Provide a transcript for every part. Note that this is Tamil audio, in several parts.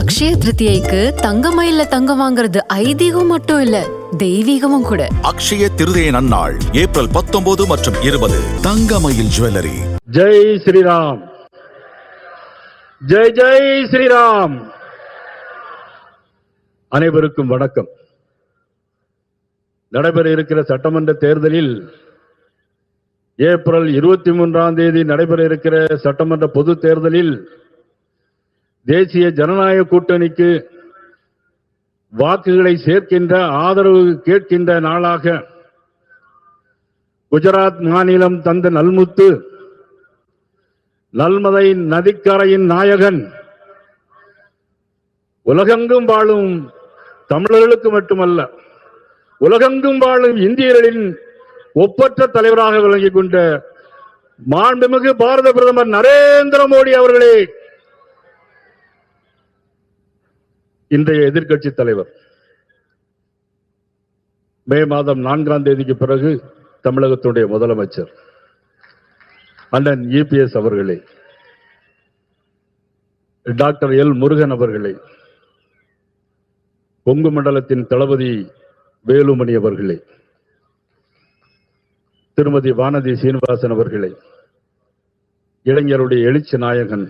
அக்ஷய திருதியைக்கு தங்கமயில்ல தங்கம் வாங்குறது ஐதீகம் மட்டும் இல்ல, தெய்வீகமும் கூட. அக்ஷய திருதியை நன்னாள் ஏப்ரல் 19 மற்றும் 20. தங்கமயில் ஜுவல்லரி. ஜெய் ஸ்ரீராம், ஜெய் ஜெய் ஸ்ரீராம். அனைவருக்கும் வணக்கம். நடைபெற இருக்கிற சட்டமன்ற தேர்தலில் ஏப்ரல் 23ஆம் தேதி நடைபெற இருக்கிற சட்டமன்ற பொது தேர்தலில் தேசிய ஜனநாயக கூட்டணிக்கு வாக்குகளை சேர்க்கின்ற, ஆதரவு கேட்கின்ற நாளாக குஜராத் மாநிலம் தந்த நல்முத்து, நல்மதை நதிக்கரையின் நாயகன், உலகெங்கும் வாழும் தமிழர்களுக்கு மட்டுமல்ல, உலகெங்கும் வாழும் இந்தியர்களின் ஒப்பற்ற தலைவராக விளங்கிக் கொண்ட மாண்புமிகு பாரத பிரதமர் நரேந்திர மோடி அவர்களே இன்றைய எதிர்க்கட்சி தலைவர். மே மாதம் 4ஆம் தேதிக்கு பிறகு தமிழகத்துடைய முதலமைச்சர் அண்ணன் EPS அவர்களே, டாக்டர் எல் முருகன் அவர்களே, கொங்கு மண்டலத்தின் தளபதி வேலுமணி அவர்களே, திருமதி வானதி சீனிவாசன் அவர்களே, இளைஞருடைய எழுச்சி நாயகன்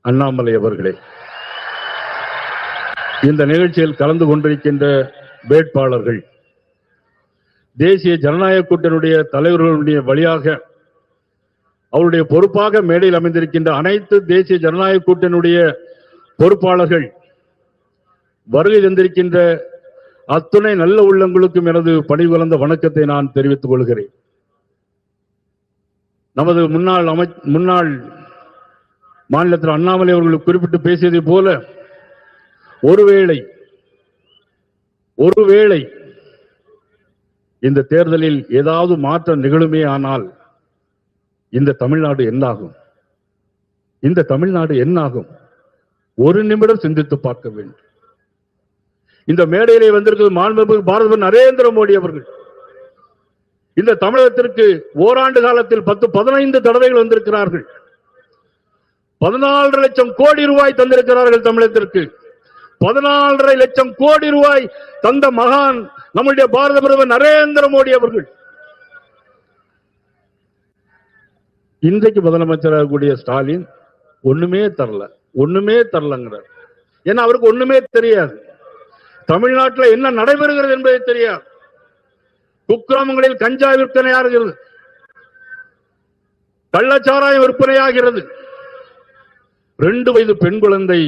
அண்ணாமலை அவர்களே, இந்த நிகழ்ச்சியில் கலந்து கொண்டிருக்கின்ற வேட்பாளர்கள், தேசிய ஜனநாயக கூட்டணியுடைய தலைவர்களுடைய வழியாக அவருடைய பொறுப்பாக மேடையில் அமைந்திருக்கின்ற அனைத்து தேசிய ஜனநாயக கூட்டணியுடைய பொறுப்பாளர்கள், வருகை தந்திருக்கின்ற அத்துணை நல்ல உள்ளங்களுக்கும் எனது பணிபுரிந்த வணக்கத்தை நான் தெரிவித்துக் கொள்கிறேன். நமது முன்னாள் மாநிலத்தில் அண்ணாமலை அவர்கள் குறிப்பிட்டு பேசியதை போல, ஒருவேளை இந்த தேர்தலில் ஏதாவது மாற்றம் நிகழுமே ஆனால் இந்த தமிழ்நாடு என்னாகும்? இந்த தமிழ்நாடு என்னாகும்? ஒரு நிமிடம் சிந்தித்து பார்க்க வேண்டும். இந்த மேடையிலே வந்திருக்கிறது மாண்புமிகு பாரத நரேந்திர மோடி அவர்கள். இந்த தமிழகத்திற்கு ஓராண்டு காலத்தில் 10-15 தடவைகள் வந்திருக்கிறார்கள். 14 லட்சம் கோடி ரூபாய் தந்திருக்கிறார்கள் தமிழகத்திற்கு. 14.5 லட்சம் கோடி ரூபாய் தந்த மகான் நம்முடைய பாரத பிரதமர் நரேந்திர மோடி அவர்கள். இன்றைக்கு முதலமைச்சராக கூடிய ஸ்டாலின் ஒண்ணுமே தரலங்கிறார். ஏன்னா அவருக்கு ஒண்ணுமே தெரியாது. தமிழ்நாட்டில் என்ன நடைபெறுகிறது என்பதை தெரியாது. குக்கிராமங்களில் கஞ்சா விற்பனையாகிறது, கள்ளச்சாராயம் விற்பனையாகிறது. 2 வயது பெண் குழந்தை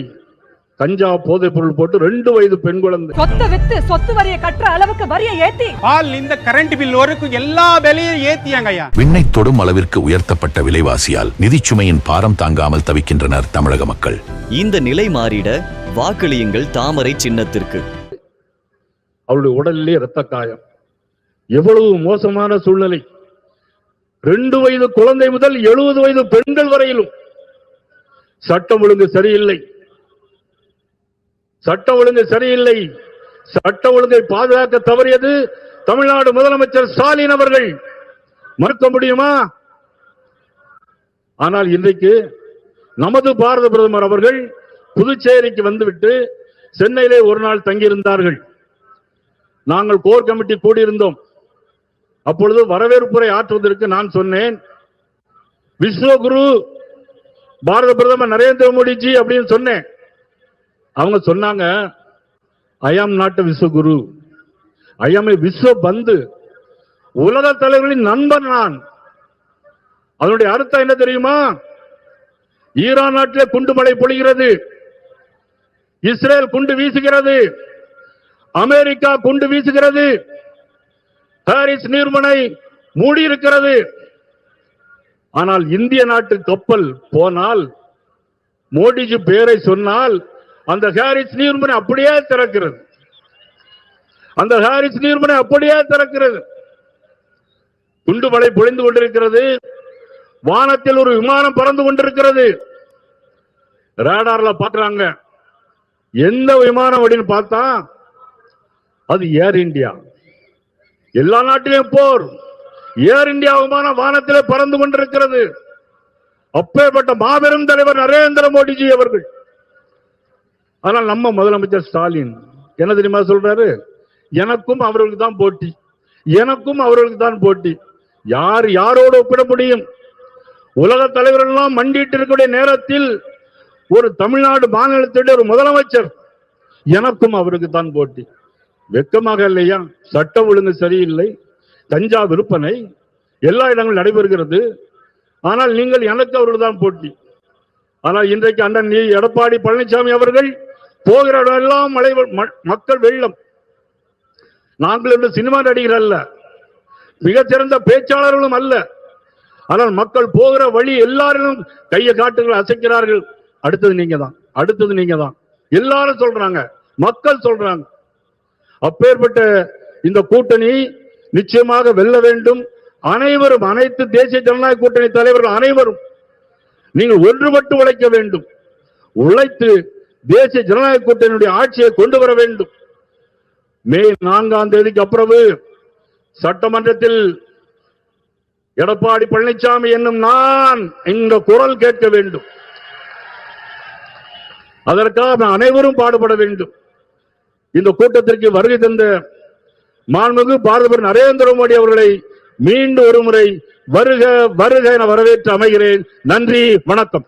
கஞ்சா போதைப் பொருள் போட்டு 2 வயது பெண் குழந்தை சொத்து வித்து சொத்து வரியை கற்ற அளவுக்கு வரியை ஏத்தி பால் இந்த கரண்ட் பில் வரைக்கும் எல்லா விலையும் ஏத்தியாங்கய்யா. விண்ணை தொடும் அளவிற்கு உயர்த்தப்பட்ட விலைவாசியால் நிதிச்சுமையின் பாரம் தாங்காமல் தவிக்கின்றனர் தமிழக மக்கள். இந்த நிலை மாறிட வாக்களியுங்கள் தாமரை சின்னத்திற்கு. அவருடைய உடலிலே இரத்த காயம். எவ்வளவு மோசமான சூழ்நிலை! 2 வயது குழந்தை முதல் 70 வயது பெண்கள் வரையிலும் சட்டம் ஒழுங்கு சரியில்லை. சட்டம் ஒழுங்கை பாதுகாக்க தவறியது தமிழ்நாடு முதலமைச்சர் ஸ்டாலின் அவர்கள். மறுக்க முடியுமா? ஆனால் இன்றைக்கு நமது பாரத பிரதமர் அவர்கள் புதுச்சேரிக்கு வந்துவிட்டு சென்னையிலே ஒரு நாள் தங்கியிருந்தார்கள். நாங்கள் கோர் கமிட்டி கூடியிருந்தோம். அப்பொழுது வரவேற்புரை ஆற்றுவதற்கு நான் சொன்னேன், விஸ்வகுரு பாரத பிரதமர் நரேந்திர மோடிஜி அப்படின்னு சொன்னேன். அவங்க சொன்னாங்க, ஐ ஆம் நாட் விஸ்வகுரு, ஐ ஆம் விஸ்வ பந்து, உலக தலைவர்களின் நண்பன் நான். அதனுடைய அர்த்தம் என்ன தெரியுமா? ஈரான் நாட்டிலே குண்டு மழை பொழிகிறது, இஸ்ரேல் குண்டு வீசுகிறது, அமெரிக்கா குண்டு வீசுகிறது, பாரிஸ் நீர்மனை மூடி இருக்கிறது. ஆனால் இந்திய நாட்டு கப்பல் போனால், மோடிஜி பேரை சொன்னால் அந்த ஹாரிஸ் நீர்மனை அப்படியே திறக்கிறது. குண்டு மழை பொழிந்து கொண்டிருக்கிறது. வானத்தில் ஒரு விமானம் பறந்து கொண்டிருக்கிறது. ரேடார்ல பாக்குறாங்க, எந்த விமானம் அப்படின்னு பார்த்தா அது ஏர் இந்தியா. எல்லா நாட்டிலும் போர், ஏர் இந்தியா விமானம் வானத்திலே பறந்து கொண்டிருக்கிறது. அப்பேற்பட்ட மாபெரும் தலைவர் நரேந்திர மோடிஜி அவர்கள் ஆனால் நம்ம முதலமைச்சர் ஸ்டாலின் என்ன தெரியுமா சொல்றாரு? எனக்கும் அவர்களுக்கு தான் போட்டி, எனக்கும் அவர்களுக்கு தான் போட்டி. யார் யாரோடு ஒப்பிட முடியும்? உலக தலைவர்கள் எல்லாம் மண்டிட்டு இருக்கக்கூடிய நேரத்தில் ஒரு தமிழ்நாடு மாநிலத்தினுடைய ஒரு முதலமைச்சர் எனக்கும் அவருக்கு தான் போட்டி. வெக்கமாக இல்லையா? சட்டம் ஒழுங்கு சரியில்லை, கஞ்சா விற்பனை எல்லா இடங்களும் நடைபெறுகிறது. ஆனால் நீங்கள் எனக்கு அவர்கள் தான் போட்டி. ஆனால் இன்றைக்கு அண்ணன் எடப்பாடி பழனிசாமி அவர்கள் போகிற இடமெல்லாம் மக்கள் வெள்ளம். நாங்கள் என்று சினிமா நடிகர் அல்ல, மிகச்சிறந்த பேச்சாளர்களும் அல்ல. ஆனால் மக்கள் போகிற வழி எல்லாரும் கையை காட்டுகள் அசைக்கிறார்கள். அடுத்தது நீங்க தான், அடுத்தது நீங்க தான் எல்லாரும் சொல்றாங்க, மக்கள் சொல்றாங்க. அப்பேற்பட்ட இந்த கூட்டணி நிச்சயமாக வெல்ல வேண்டும். அனைவரும், அனைத்து தேசிய ஜனநாயக கூட்டணி தலைவர்கள் அனைவரும் நீங்கள் ஒன்றுபட்டு உழைக்க வேண்டும். உழைத்து தேசிய ஜனநாயக கூட்டணியுடைய ஆட்சியை கொண்டு வர வேண்டும். மே 4ஆம் தேதிக்கு அப்புறம் சட்டமன்றத்தில் எடப்பாடி பழனிசாமி என்னும் நான் இந்த குரல் கேட்க வேண்டும். அதற்காக அனைவரும் பாடுபட வேண்டும். இந்த கூட்டத்திற்கு வருகை தந்த மாண்புமிகு பாரத பிரதமர் நரேந்திர மோடி அவர்களை மீண்டும் ஒரு முறை வருக வருக என வரவேற்று அமைகிறேன். நன்றி, வணக்கம்.